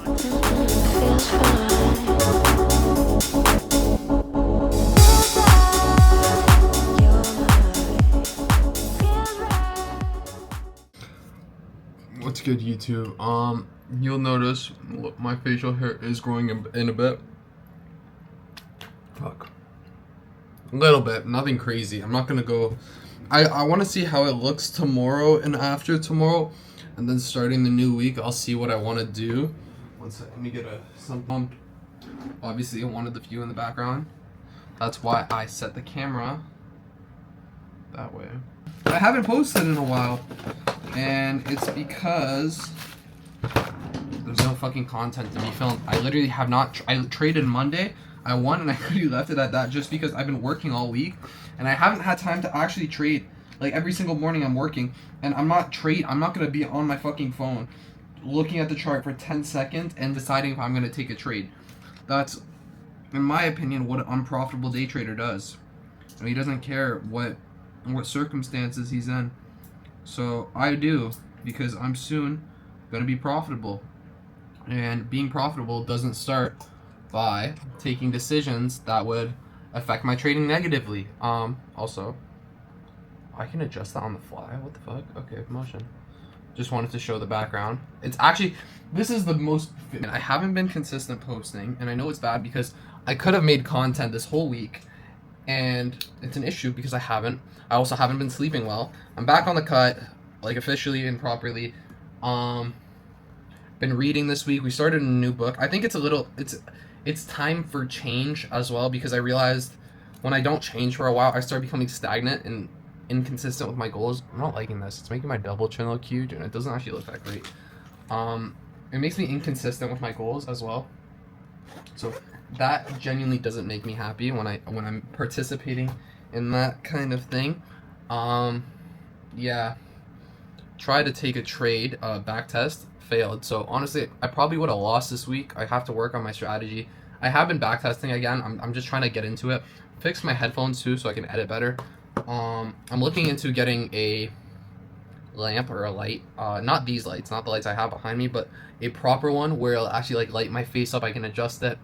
Feels fine. What's good, YouTube? You'll notice my facial hair is growing in a bit. Fuck. A little bit, nothing crazy. I'm not gonna go. I want to see how it looks tomorrow and after tomorrow, and then starting the new week, I'll see what I want to do. One second, let me get some. Obviously, I wanted the view in the background. That's why I set the camera that way. I haven't posted in a while, and it's because there's no fucking content to be filmed. I literally have not. I traded Monday. I won, and I could have left it at that just because I've been working all week, and I haven't had time to actually trade. Like every single morning I'm working, and I'm not gonna be on my fucking phone, looking at the chart for 10 seconds and deciding if I'm gonna take a trade. That's, in my opinion, what an unprofitable day trader does. And he doesn't care what circumstances he's in. So I do, because I'm soon gonna be profitable, and being profitable doesn't start by taking decisions that would affect my trading negatively. Also, I can adjust that on the fly. What the fuck? Okay, motion. Just wanted to show the background. It's actually, this is the most, I haven't been consistent posting, and I know it's bad because I could have made content this whole week, and it's an issue because I haven't. I also haven't been sleeping well. I'm back on the cut, like officially and properly. Been reading this week. We started a new book. I think it's time for change as well, because I realized when I don't change for a while, I start becoming stagnant and inconsistent with my goals. I'm not liking this. It's making my double chin look huge, and it doesn't actually look that great. It makes me inconsistent with my goals as well. So that genuinely doesn't make me happy when I'm participating in that kind of thing. Yeah. Tried to take a trade, back test, failed. So honestly, I probably would have lost this week. I have to work on my strategy. I have been back testing again. I'm just trying to get into it. Fix my headphones too so I can edit better. I'm looking into getting a lamp or a light. Not these lights, not the lights I have behind me, but a proper one where it'll actually like light my face up. I can adjust it,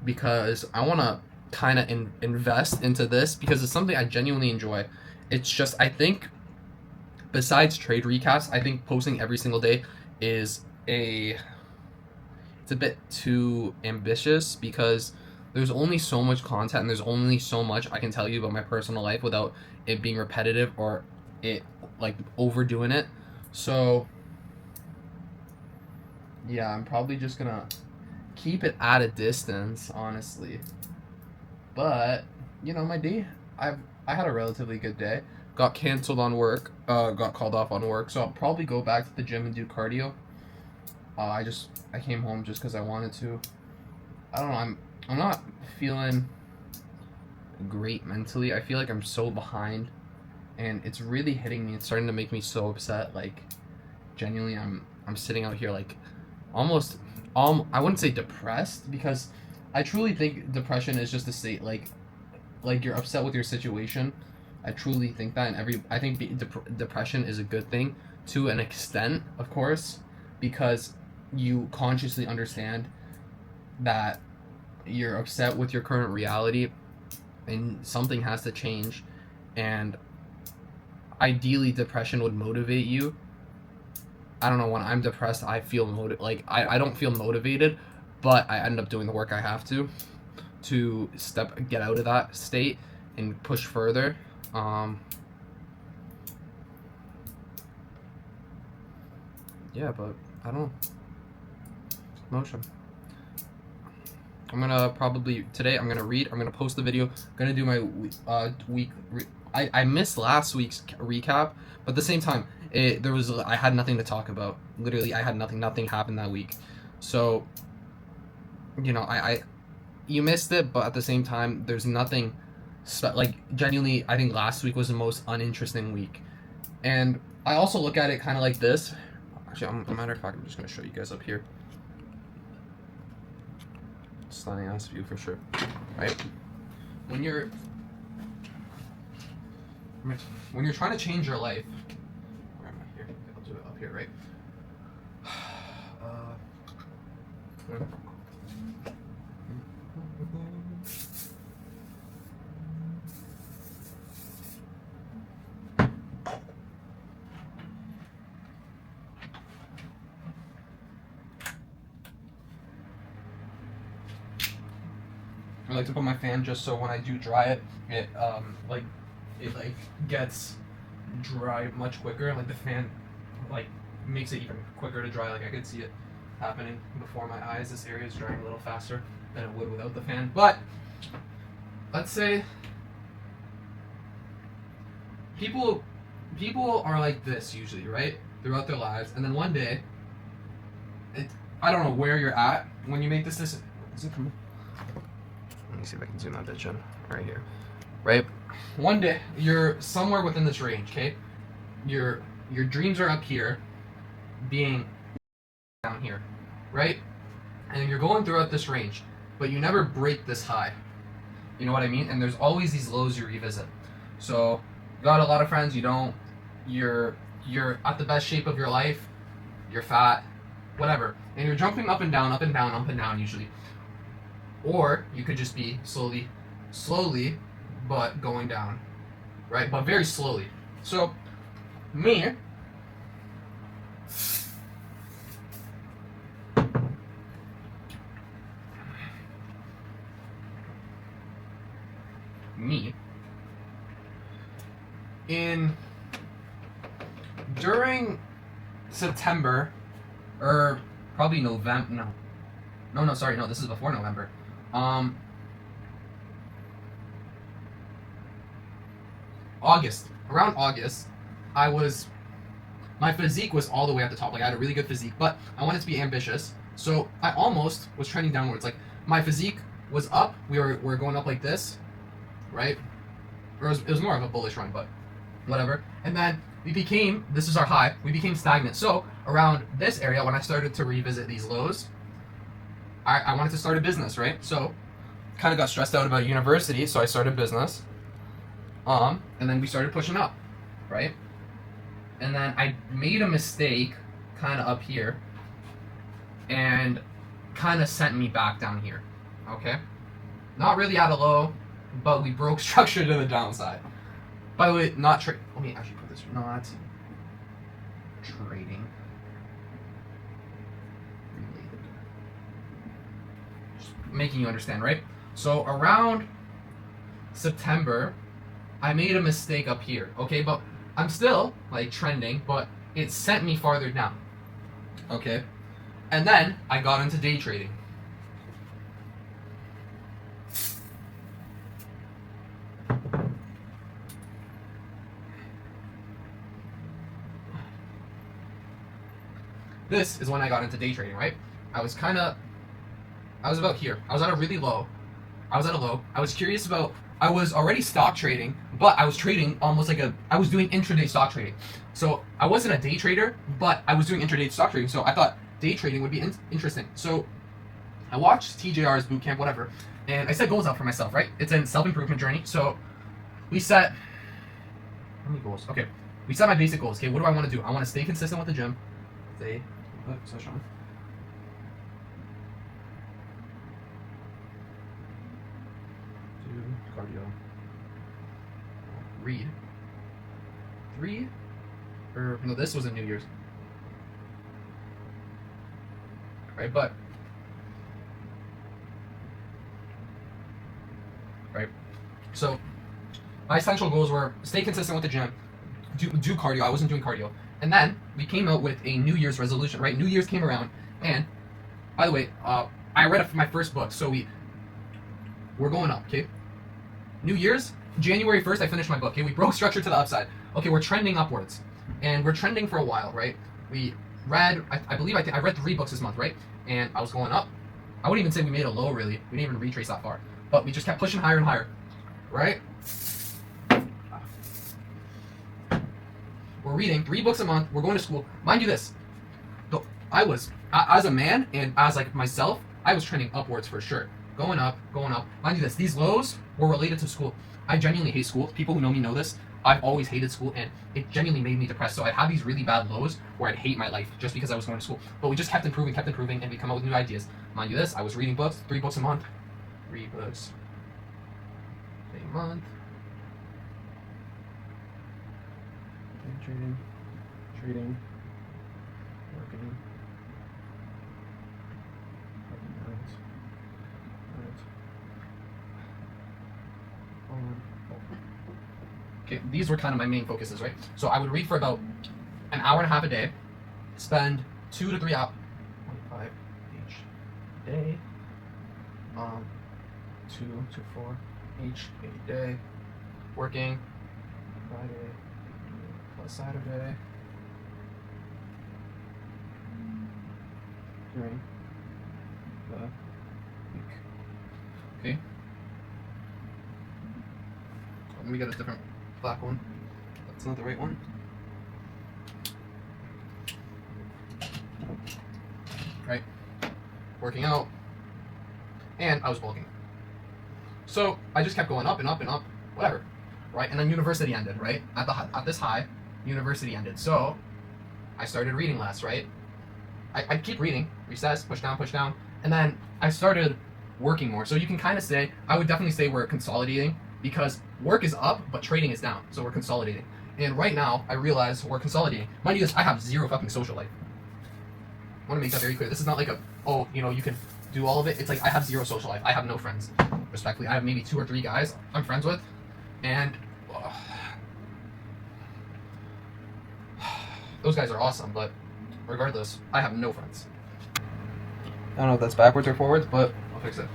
because I want to kind of invest into this because it's something I genuinely enjoy. It's just, I think, besides trade recaps, I think posting every single day is it's a bit too ambitious, because there's only so much content and there's only so much I can tell you about my personal life without it being repetitive or it like overdoing it. So yeah, I'm probably just gonna keep it at a distance, honestly. But you know, my day, I had a relatively good day. Got canceled on work, got called off on work, so I'll probably go back to the gym and do cardio. I came home just because I wanted to. I don't know, I'm not feeling great mentally. I feel like I'm so behind, and it's really hitting me. It's starting to make me so upset. Like, genuinely, I'm sitting out here like almost, I wouldn't say depressed, because I truly think depression is just a state, like you're upset with your situation. I truly think that, and I think depression is a good thing to an extent, of course, because you consciously understand that you're upset with your current reality and something has to change, and ideally depression would motivate you. I don't know, when I'm depressed, I feel I don't feel motivated, but I end up doing the work I have to get out of that state and push further. Yeah, but I don't know. Motion. I'm gonna probably today. I'm gonna read. I'm gonna post the video. I'm gonna do my week. I missed last week's recap, but at the same time, I had nothing to talk about. Literally, I had nothing. Nothing happened that week, so you know, you missed it, but at the same time, there's nothing. Like, genuinely, I think last week was the most uninteresting week, and I also look at it kind of like this. Actually, as a matter of fact, I'm just gonna show you guys up here. Stunning ass view for sure, right? When you're trying to change your life, where am I here? I'll do it up here, right? I like to put my fan just so when I do dry it, it gets dry much quicker. Like the fan like makes it even quicker to dry. Like I could see it happening before my eyes. This area is drying a little faster than it would without the fan. But let's say people are like this usually, right? Throughout their lives, and then one day, I don't know where you're at when you make this decision. Is it coming? Let me see if I can zoom that bitch in right here. Right? One day you're somewhere within this range, okay? Your dreams are up here, being down here, right? And you're going throughout this range, but you never break this high. You know what I mean? And there's always these lows you revisit. So you got a lot of friends, you don't, you're at the best shape of your life, you're fat, whatever. And you're jumping up and down, up and down, up and down usually. Or you could just be slowly, but going down, right? But very slowly. So, me, during September, or probably November, no, this is before November. Around August, my physique was all the way at the top. Like I had a really good physique, but I wanted to be ambitious. So I almost was trending downwards. Like my physique was up. We were going up like this, right? Or it was more of a bullish run, but whatever. And then this is our high. We became stagnant. So around this area, when I started to revisit these lows, I wanted to start a business, right? So kind of got stressed out about university, so I started business. And then we started pushing up, right? And then I made a mistake kind of up here and kind of sent me back down here, okay? Not really at a low, but we broke structure to the downside. By the way, let me actually put this, not trading. Related. Just making you understand, right? So around September, I made a mistake up here, okay? But I'm still, like, trending, but it sent me farther down, okay? And then I got into day trading. This is when I got into day trading, right? I was about here. I was at a really low. I was at a low. I was already stock trading, but I was trading almost like I was doing intraday stock trading. So I wasn't a day trader, but I was doing intraday stock trading. So I thought day trading would be interesting. So I watched TJR's bootcamp, whatever, and I set goals out for myself, right? It's a self-improvement journey. So we set, how many goals? Okay. We set my basic goals. Okay, what do I want to do? I want to stay consistent with the gym. Switch on. Do cardio. Read. 3. Or no, this was a New Year's. Right, but right. So my essential goals were stay consistent with the gym, do cardio. I wasn't doing cardio. And then we came out with a New Year's resolution, right? New Year's came around, and by the way, I read my first book, so we're going up, okay? New Year's, January 1st, I finished my book, okay? We broke structure to the upside. Okay, we're trending upwards, and we're trending for a while, right? We read, I believe I read 3 books this month, right? And I was going up. I wouldn't even say we made a low, really. We didn't even retrace that far, but we just kept pushing higher and higher, right? We're reading 3 books a month. We're going to school. Mind you this, I was, as a man and as like myself, I was trending upwards for sure. Going up, going up. Mind you this, these lows were related to school. I genuinely hate school. People who know me know this. I've always hated school, and it genuinely made me depressed. So I'd have these really bad lows where I'd hate my life just because I was going to school. But we just kept improving, and we come up with new ideas. Mind you, this I was reading books, 3 books a month, 3 books a month. Trading, working. Okay, these were kind of my main focuses, right? So I would read for about an hour and a half a day, spend 2 to 3 hours, 25 each day, 2 to 4 each day, working Friday plus Saturday during the week. Okay. Let me get a different black one. That's not the right one. Right. Working out. And I was bulking. So I just kept going up and up and up, whatever. Right? And then university ended, right? At this high, university ended. So I started reading less, right? I'd keep reading, recess, push down, and then I started working more. So you can kind of say, I would definitely say we're consolidating, because work is up, but trading is down. So we're consolidating. And right now, I realize we're consolidating. Mind you, I have 0 fucking social life. I want to make that very clear. This is not like you can do all of it. It's like I have 0 social life. I have no friends, respectfully. I have maybe 2 or 3 guys I'm friends with, and those guys are awesome, but regardless, I have no friends. I don't know if that's backwards or forwards, but I'll fix it.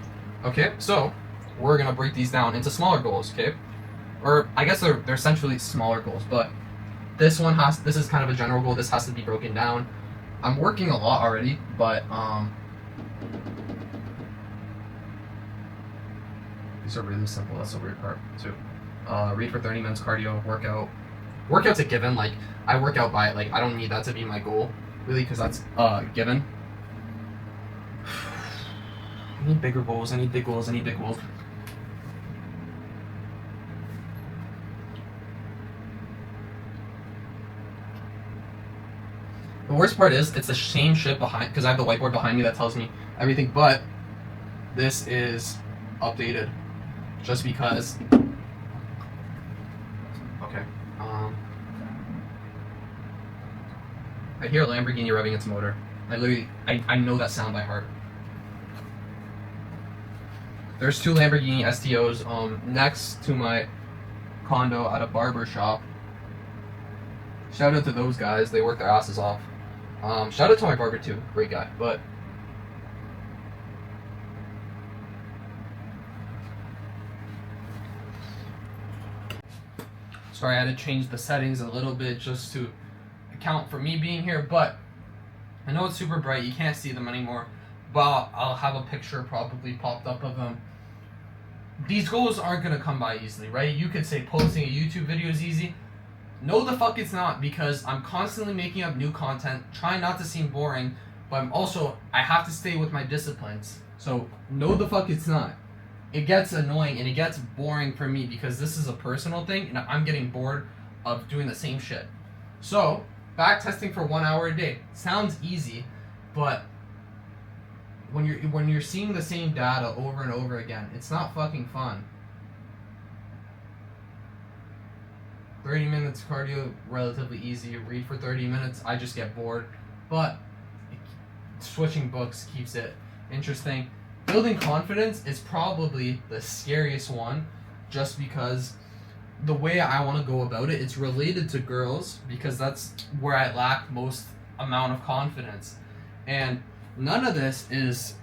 Okay, so we're gonna break these down into smaller goals, okay? Or I guess they're essentially smaller goals, but this is kind of a general goal. This has to be broken down. I'm working a lot already, but these are really simple. That's the weird part too. Read for 30 minutes, cardio, workout. Workout's a given. Like I work out by I don't need that to be my goal really, because that's given. I need bigger goals. I need big goals. The worst part is it's the same shit behind, because I have the whiteboard behind me that tells me everything, but this is updated just because. Okay. I hear a Lamborghini revving its motor. I know that sound by heart. There's 2 Lamborghini STOs next to my condo at a barber shop. Shout out to those guys. They work their asses off. Shout out to my barber too. Great guy. But sorry, I had to change the settings a little bit just to account for me being here, but I know it's super bright. You can't see them anymore, but I'll have a picture probably popped up of them. These goals aren't going to come by easily, right? You could say posting a YouTube video is easy. No, the fuck it's not, because I'm constantly making up new content, trying not to seem boring, but I have to stay with my disciplines. So, no, the fuck it's not. It gets annoying and it gets boring for me because this is a personal thing and I'm getting bored of doing the same shit. So, back testing for 1 hour a day. Sounds easy, but when you're seeing the same data over and over again, it's not fucking fun. 30 minutes cardio, relatively easy. Read for 30 minutes, I just get bored. But switching books keeps it interesting. Building confidence is probably the scariest one, just because the way I want to go about it, it's related to girls, because that's where I lack most amount of confidence. And none of this is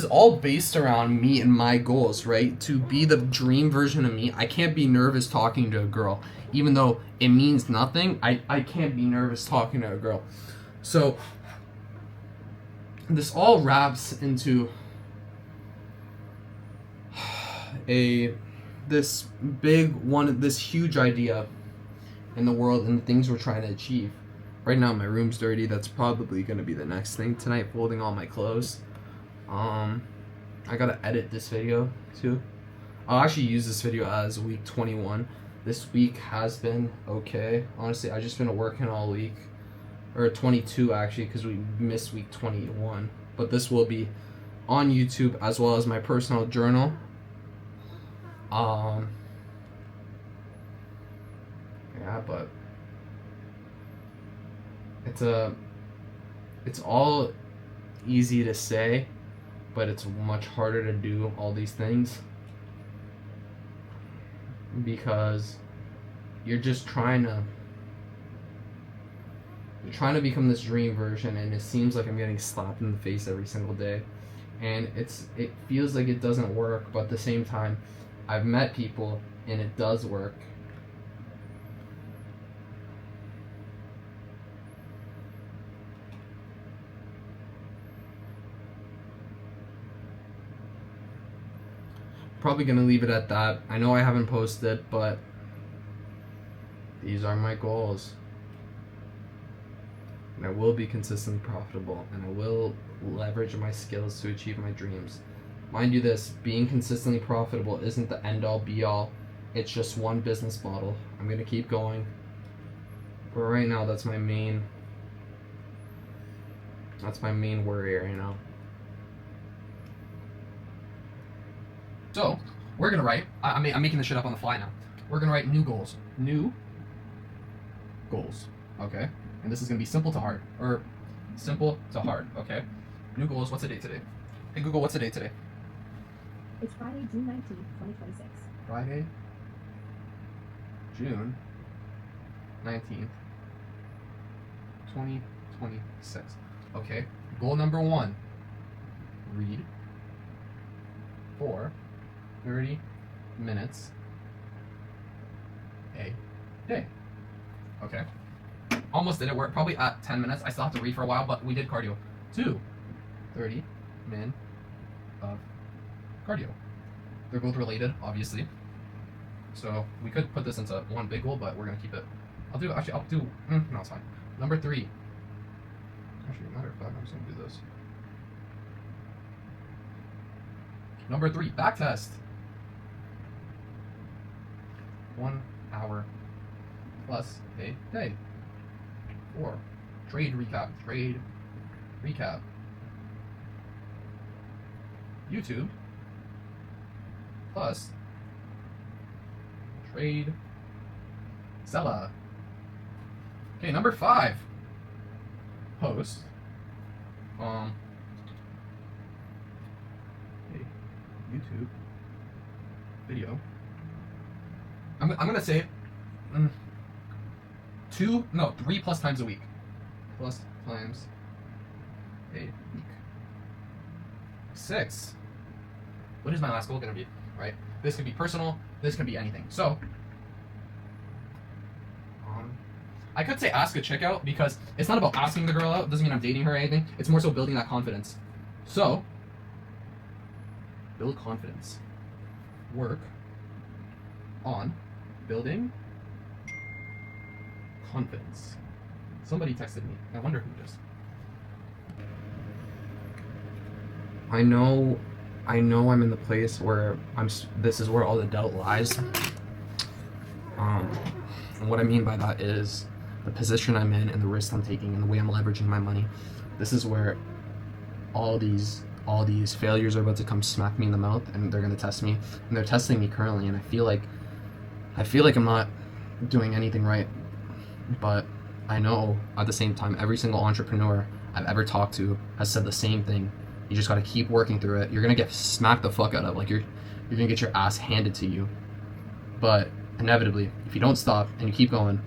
all based around me and my goals, right? To be the dream version of me, I can't be nervous talking to a girl. Even though it means nothing, I can't be nervous talking to a girl. So this all wraps into this huge idea in the world and the things we're trying to achieve. Right now my room's dirty. That's probably going to be the next thing tonight, folding all my clothes. I gotta edit this video too. I'll actually use this video as week 21. This week has been okay. Honestly, I've just been working all week. Or 22 actually, because we missed week 21. But this will be on YouTube as well as my personal journal. Yeah, but it's all easy to say, but it's much harder to do all these things because you're just trying to become this dream version, and it seems like I'm getting slapped in the face every single day, and it feels like it doesn't work, but at the same time I've met people and it does work. Probably gonna leave it at that. I know I haven't posted, but these are my goals. And I will be consistently profitable, and I will leverage my skills to achieve my dreams. Mind you this, being consistently profitable isn't the end all be all. It's just one business model. I'm gonna keep going. But right now that's my main worry right now. So, we're gonna write, I'm making this shit up on the fly now. We're gonna write new goals. New goals, okay? And this is gonna be simple to hard, or simple to hard, okay? New goals, what's the date today? Hey Google, what's the date today? It's Friday, June 19th, 2026. Friday, June 19th, 2026. Okay, goal number 1, read for 30 minutes a day. Okay. Almost did it. We're probably at 10 minutes. I still have to read for a while, but we did cardio. 30 min of cardio. They're both related, obviously. So we could put this into one big goal, but we're gonna keep it. No, it's fine. Number 3. Actually, matter of fact, I'm just gonna do this. Number 3, back test. 1 hour plus a day. 4, trade recap. YouTube plus trade Zella. Okay, number 5, post a YouTube video. I'm gonna say 3 plus times a week. Plus times a week. 6. What is my last goal gonna be? Right? This could be personal. This can be anything. So, I could say ask a chick out because it's not about asking the girl out. It doesn't mean I'm dating her or anything. It's more so building that confidence. So, build confidence. Work on building confidence. Somebody texted me. I wonder who just. I know I'm in the place where this is where all the doubt lies. And what I mean by that is the position I'm in and the risk I'm taking and the way I'm leveraging my money. This is where all these failures are about to come smack me in the mouth, and they're going to test me, and they're testing me currently, and I feel like I'm not doing anything right. But I know at the same time every single entrepreneur I've ever talked to has said the same thing. You just got to keep working through it. You're going to get smacked the fuck out of. Like you're going to get your ass handed to you. But inevitably, if you don't stop and you keep going,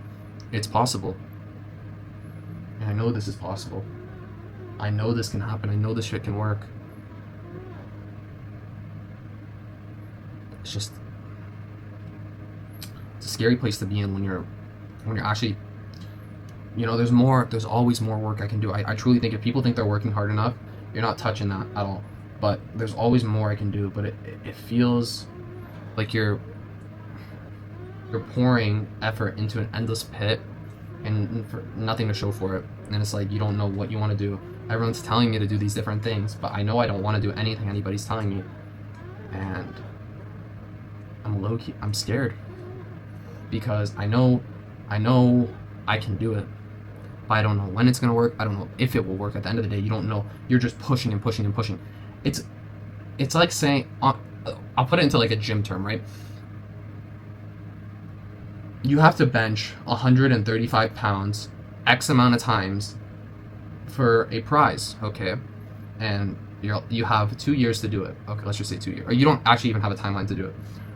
it's possible. And I know this is possible. I know this can happen. I know this shit can work. It's just, it's a scary place to be in when you're actually, there's always more work I can do. I truly think if people think they're working hard enough, you're not touching that at all. But there's always more I can do, but it feels like you're pouring effort into an endless pit and for nothing to show for it. And it's like you don't know what you want to do. Everyone's telling me to do these different things, but I know I don't want to do anything anybody's telling me. And I'm scared because I know I can do it, but I don't know when it's gonna work. I don't know if it will work. At the end of the day, you don't know. You're just pushing and pushing and pushing. It's like saying, I'll put it into like a gym term, right? You have to bench 135 pounds X amount of times for a prize, okay? And you have 2 years to do it. Okay, let's just say 2 years. Or you don't actually even have a timeline to do it,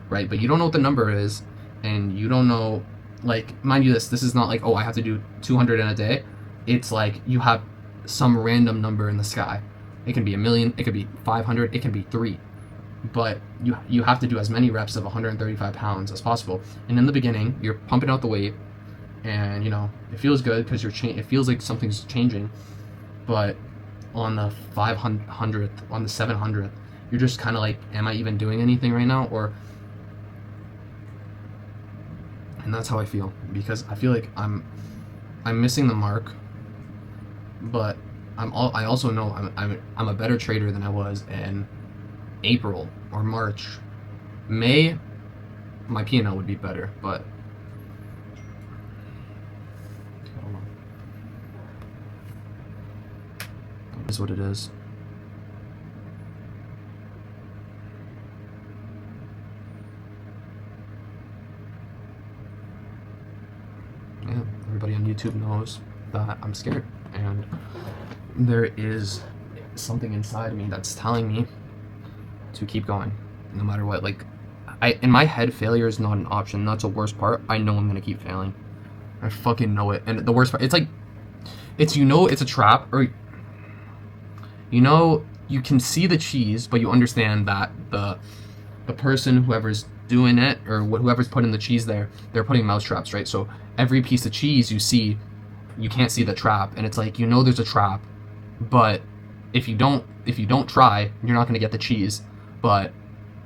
right? But you don't know what the number is, and you don't know, like, mind you, this is not like, oh, I have to do 200 in a day. It's like you have some random number in the sky. It can be 1 million, it could be 500, it can be 3. But you have to do as many reps of 135 pounds as possible. And in the beginning, you're pumping out the weight, and you know it feels good because it feels like something's changing. But on the 500th, on the 700th, you're just kind of like, am I even doing anything right now? And that's how I feel, because I feel like I'm missing the mark, but I also know I'm a better trader than I was in April or March. May, my P&L would be better, but I don't know. It is what it is. Yeah, everybody on YouTube knows that I'm scared, and there is something inside me that's telling me to keep going no matter what. Like, in my head, failure is not an option. That's the worst part. I know I'm gonna keep failing. I fucking know it. And the worst part, it's like, it's a trap, or you can see the cheese, but you understand that the person, whoever's doing it, or whoever's putting the cheese there, they're putting mouse traps, right? So every piece of cheese you see, you can't see the trap, and it's like, there's a trap, but if you don't try, you're not gonna get the cheese, but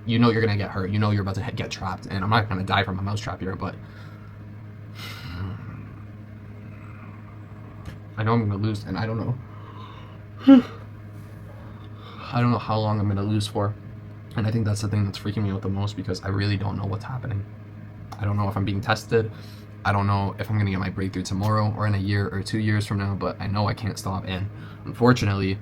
you're gonna get hurt. You're about to get trapped, and I'm not gonna die from a mouse trap here, but I know I'm gonna lose, and I don't know. I don't know how long I'm gonna lose for, and I think that's the thing that's freaking me out the most, because I really don't know what's happening. I don't know if I'm being tested. I don't know if I'm gonna get my breakthrough tomorrow or in a year or 2 years from now, but I know I can't stop, and unfortunately,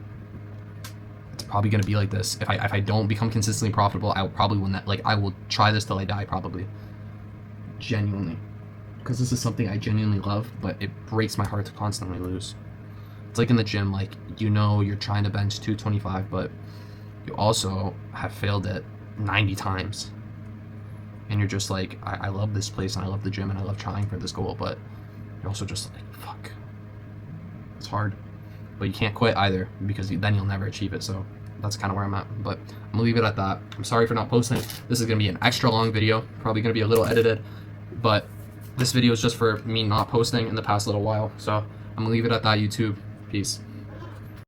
it's probably gonna be like this. If I don't become consistently profitable, I will probably will not, like, I will try this till I die, probably. Genuinely. Because this is something I genuinely love, but it breaks my heart to constantly lose. It's like in the gym, like, you're trying to bench 225, but you also have failed it 90 times. And you're just like, I love this place, and I love the gym, and I love trying for this goal, but you're also just like, fuck. It's hard. But you can't quit either, because then you'll never achieve it. So that's kind of where I'm at. But I'm gonna leave it at that. I'm sorry for not posting. This is gonna be an extra long video, probably gonna be a little edited, but this video is just for me not posting in the past little while. So I'm gonna leave it at that, YouTube. Peace.